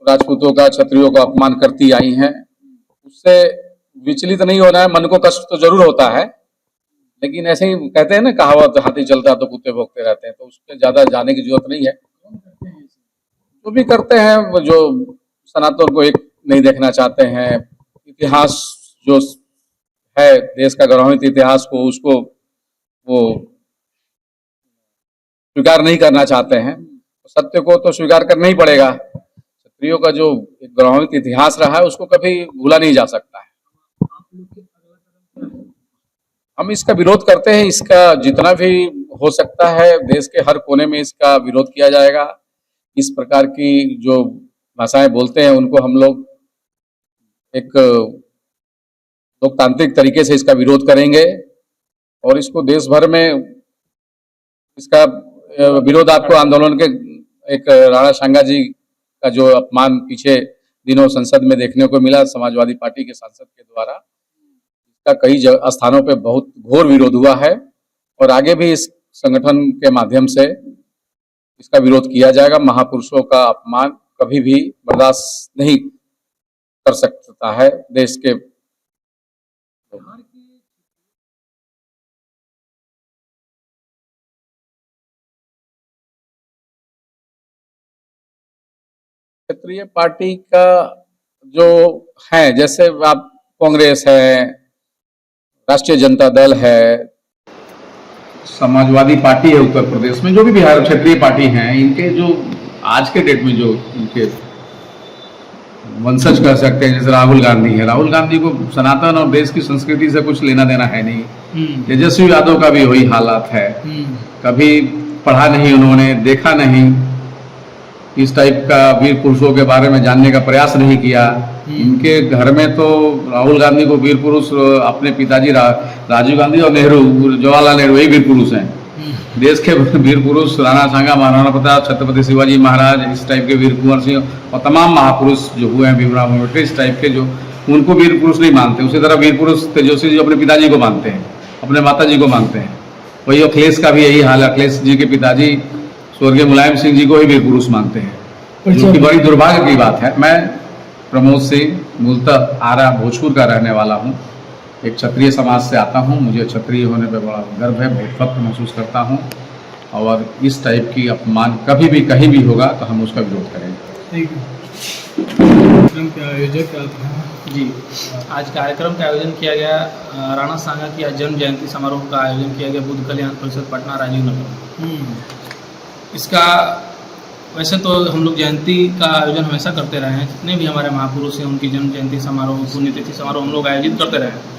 राजपूतों का, क्षत्रियों का अपमान करती आई हैं, उससे विचलित नहीं होना है। मन को कष्ट तो जरूर होता है, लेकिन ऐसे ही कहते हैं ना कहावत, हाथी चलता तो कुत्ते भौंकते रहते हैं, तो उस पर ज्यादा जाने की जरूरत नहीं है। जो भी करते हैं वो जो सनातन को एक नहीं देखना चाहते हैं, इतिहास जो है देश का गौरवान्वित इतिहास को, उसको वो स्वीकार नहीं करना चाहते हैं। तो सत्य को तो स्वीकार करना ही पड़ेगा। क्षत्रियों का जो एक गौरवान्वित इतिहास रहा है उसको कभी भूला नहीं जा सकता है। हम इसका विरोध करते हैं। इसका जितना भी हो सकता है देश के हर कोने में इसका विरोध किया जाएगा। इस प्रकार की जो भाषाएं बोलते हैं उनको हम लोग एक लोकतांत्रिक तरीके से इसका विरोध करेंगे और इसको देश भर में इसका विरोध आपको आंदोलन के एक राणा सांगा जी का जो अपमान पीछे दिनों संसद में देखने को मिला समाजवादी पार्टी के सांसद के द्वारा, इसका कई स्थानों पे बहुत घोर विरोध हुआ है और आगे भी इस संगठन के माध्यम से इसका विरोध किया जाएगा। महापुरुषों का अपमान कभी भी बर्दाश्त नहीं कर सकता है देश के। क्षेत्रीय पार्टी का जो है, जैसे आप कांग्रेस है, राष्ट्रीय जनता दल है, समाजवादी पार्टी है उत्तर प्रदेश में, जो भी बिहार क्षेत्रीय पार्टी हैं, इनके जो आज के डेट में जो इनके वंशज कह सकते हैं, जैसे राहुल गांधी है, राहुल गांधी को सनातन और देश की संस्कृति से कुछ लेना देना है नहीं। तेजस्वी यादव का भी वही हालात है, कभी पढ़ा नहीं उन्होंने, देखा नहीं, इस टाइप का वीर पुरुषों के बारे में जानने का प्रयास नहीं किया। इनके घर में तो राहुल गांधी को वीर पुरुष अपने पिताजी राजीव गांधी और नेहरू, जवाहरलाल नेहरू यही वीर पुरुष हैं। देश के वीर पुरुष राणा सांगा, महाराणा प्रताप, छत्रपति शिवाजी महाराज, इस टाइप के वीर कुंवर सिंह और तमाम महापुरुष जो हुए हैं, भीमराव अम्बेडकर, इस टाइप के जो उनको वीर पुरुष नहीं मानते। उसी तरह वीर पुरुष तेजस्वी जी अपने पिताजी को मानते हैं, अपने माता जी को मानते हैं। वही अखिलेश का भी यही हाल है, अखिलेश जी के पिताजी स्वर्गीय मुलायम सिंह जी को ही वीर पुरुष मानते हैं, जो कि बड़ी दुर्भाग्य की बात है। मैं प्रमोद सिंह मूलतः आरा भोजपुर का रहने वाला हूँ, एक क्षत्रिय समाज से आता हूँ। मुझे क्षत्रिय होने पर बड़ा गर्व है, बहुत फख्र महसूस करता हूँ और इस टाइप की अपमान कभी भी कहीं भी होगा तो हम उसका विरोध करेंगे। कार्यक्रम के आयोजक जी, आज कार्यक्रम का आयोजन किया गया, राणा सांगा की जन्म जयंती समारोह का आयोजन किया गया बुद्ध कल्याण परिषद पटना राजीव नगर। इसका वैसे तो हम लोग जयंती का आयोजन हमेशा करते रहे हैं, जितने भी हमारे महापुरुष हैं उनकी जन्म जयंती समारोह, पुण्यतिथि समारोह हम लोग आयोजित करते रहे हैं।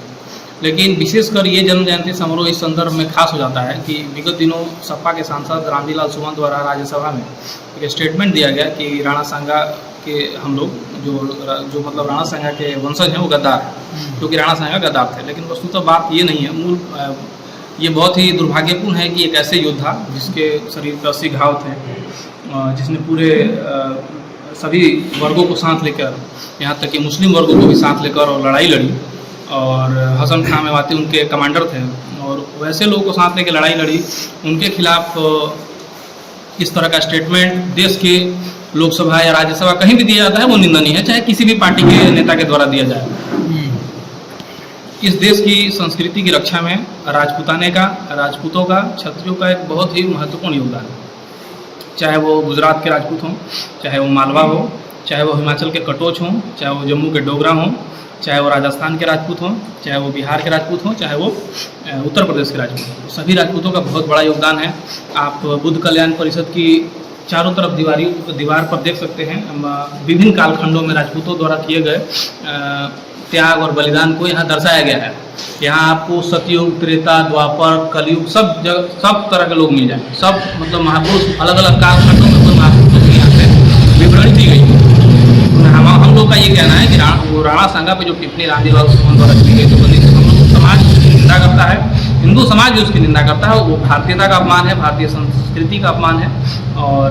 लेकिन विशेषकर ये जन्म जयंती समारोह इस संदर्भ में खास हो जाता है कि विगत दिनों सपा के सांसद रामजीलाल सुमन द्वारा राज्यसभा में एक स्टेटमेंट दिया गया कि राणा सांगा के हम लोग जो मतलब राणा सांगा के वंशज हैं वो गद्दार हैं, क्योंकि राणा सांगा गद्दार थे। लेकिन वस्तुतः बात ये नहीं है। ये बहुत ही दुर्भाग्यपूर्ण है कि एक ऐसे योद्धा जिसके शरीर पर 80 घाव थे, जिसने पूरे सभी वर्गों को साथ लेकर, यहाँ तक कि मुस्लिम वर्गों को भी साथ लेकर और लड़ाई लड़ी, और हसन खां मेवाती उनके कमांडर थे, और वैसे लोगों को साथ लेकर लड़ाई लड़ी, उनके खिलाफ इस तरह का स्टेटमेंट देश के लोकसभा या राज्यसभा कहीं भी दिया जाता है वो निंदनीय है, चाहे किसी भी पार्टी के नेता के द्वारा दिया जाए। इस देश की संस्कृति की रक्षा में राजपूताने का, राजपूतों का, क्षत्रियों का एक बहुत ही महत्वपूर्ण योगदान है। चाहे वो गुजरात के राजपूत हों, चाहे वो मालवा हो, चाहे वो हिमाचल के कटोच हों, चाहे वो जम्मू के डोगरा हों, चाहे वो राजस्थान के राजपूत हों, चाहे वो बिहार के राजपूत हों, चाहे वो उत्तर प्रदेश के राजपूत हों, सभी राजपूतों का बहुत बड़ा योगदान है। आप बुद्ध कल्याण परिषद की चारों तरफ दीवार पर देख सकते हैं, विभिन्न कालखंडों में राजपूतों द्वारा किए गए त्याग और बलिदान को यहाँ दर्शाया गया है। यहाँ आपको सतयुग, त्रेता, द्वापर, कलयुग सब तरह के लोग मिल जाएंगे। सब मतलब महापुरुष अलग अलग कालखंडों में कोई महापुरुषों की यहाँ पे विवरणी दी गई है। हम लोग का ये कहना है कि राणा सांगा पे जो टिप्पणी रामजीलाल सुमन द्वारा की गई, तो हम लोग समाज उसकी निंदा करता है, हिंदू समाज भी उसकी निंदा करता है। वो भारतीयता का अपमान है, भारतीय संस्कृति का अपमान है और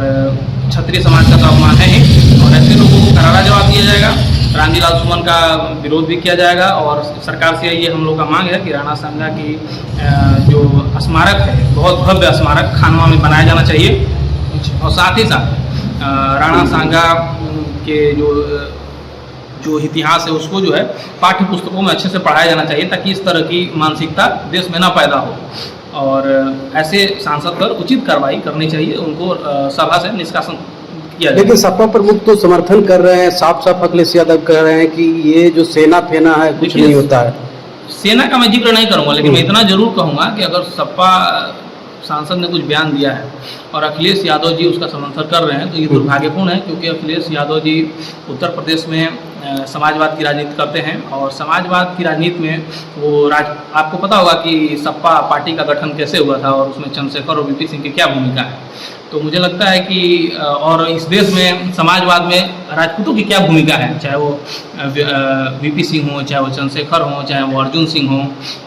क्षत्रिय समाज का तो अपमान है ही। और ऐसे लोगों को करारा जवाब दिया जाएगा, रामजीलाल सुमन का विरोध भी किया जाएगा। और सरकार से ये हम लोग का मांग है कि राणा सांगा की जो स्मारक है, बहुत भव्य स्मारक खानवा में बनाया जाना चाहिए। और साथ ही साथ राणा सांगा के जो इतिहास है उसको जो है पाठ्य पुस्तकों में अच्छे से पढ़ाया जाना चाहिए, ताकि इस तरह की मानसिकता देश में ना पैदा हो। और ऐसे सांसद पर उचित कार्रवाई करनी चाहिए, उनको सभा से निष्कासन किया जाए। लेकिन सपा प्रमुख तो समर्थन कर रहे हैं, साफ साफ अखिलेश यादव कह रहे हैं कि ये जो सेना फेना है कुछ नहीं होता है। सेना का मैं जिक्र नहीं करूंगा, लेकिन मैं इतना जरूर कहूंगा कि अगर सपा सांसद ने कुछ बयान दिया है और अखिलेश यादव जी उसका समर्थन कर रहे हैं तो ये दुर्भाग्यपूर्ण है, क्योंकि अखिलेश यादव जी उत्तर प्रदेश में समाजवाद की राजनीति करते हैं और समाजवाद की राजनीति में वो आपको पता होगा कि सपा पार्टी का गठन कैसे हुआ था और उसमें चंद्रशेखर और वीपी सिंह की क्या भूमिका है। तो मुझे लगता है कि और इस देश में समाजवाद में राजपूतों की क्या भूमिका है, चाहे वो वीपी सिंह हो, चाहे वो चंद्रशेखर हो, चाहे वो अर्जुन सिंह हो,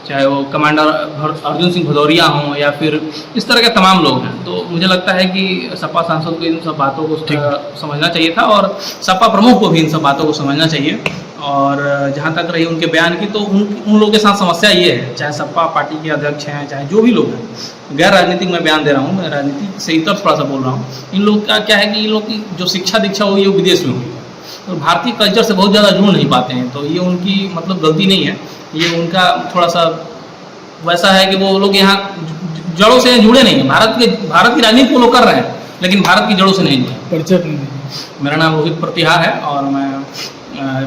चाहे वो कमांडर अर्जुन सिंह भदौरिया हों, या फिर इस तरह के तमाम लोग हैं। तो मुझे लगता है कि सपा सांसद को इन सब बातों को समझना चाहिए था और सपा प्रमुख को भी इन सब बातों को समझना चाहिए। और जहाँ तक रही उनके बयान की, तो उन लोगों के साथ समस्या ये है, चाहे सपा पार्टी के अध्यक्ष हैं, चाहे जो भी लोग हैं, गैर राजनीतिक मैं बयान दे रहा हूँ, मैं राजनीति से इतर थोड़ा सा बोल रहा हूँ। इन लोग का क्या है कि इन लोग की जो शिक्षा दीक्षा हुई है वो विदेश में हुई है, तो भारतीय कल्चर से बहुत ज़्यादा जुड़ नहीं पाते हैं। तो ये उनकी मतलब गलती नहीं है, ये उनका थोड़ा सा वैसा है कि वो लोग यहाँ जड़ों से जुड़े नहीं हैं। भारत की राजनीति वो लोग कर रहे हैं, लेकिन भारत की जड़ों से नहीं जुड़े। परिचय नहीं। मेरा नाम रोहित प्रतिहार है और मैं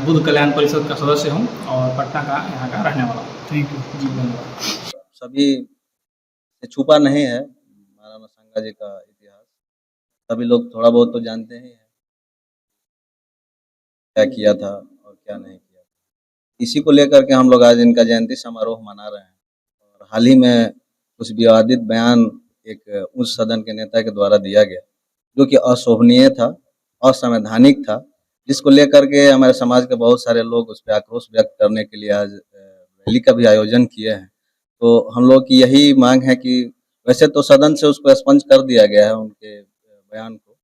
बुद्ध कल्याण परिषद का सदस्य हूँ और पटना का यहाँ का रहने वाला हूँ। थैंक यू जी धन्यवाद। सभी से छुपा नहीं है महाराणा सांगा जी का इतिहास, सभी लोग थोड़ा बहुत तो जानते ही हैं क्या किया था और क्या नहीं किया था। इसी को लेकर के हम लोग आज इनका जयंती समारोह मना रहे हैं। और हाल ही में कुछ विवादित बयान एक उच्च सदन के नेता के द्वारा दिया गया, जो कि अशोभनीय था, असंवैधानिक था, जिसको लेकर के हमारे समाज के बहुत सारे लोग उस पर आक्रोश व्यक्त करने के लिए आज रैली का भी आयोजन किए हैं। तो हम लोग की यही मांग है कि वैसे तो सदन से उसको एक्सपंज कर दिया गया है उनके बयान को,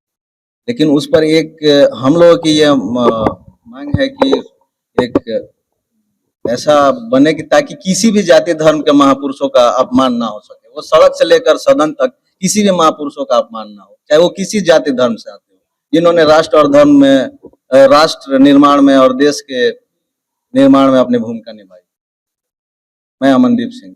लेकिन उस पर एक हम लोगों की यह मांग है कि एक ऐसा बने कि ताकि किसी भी जाति धर्म के महापुरुषों का अपमान ना हो सके। वो सड़क से लेकर सदन तक किसी भी महापुरुषों का अपमान ना हो, चाहे वो किसी जाति धर्म से आते हो, जिन्होंने राष्ट्र और धर्म में, राष्ट्र निर्माण में और देश के निर्माण में अपनी भूमिका निभाई। मैं अमनदीप सिंह।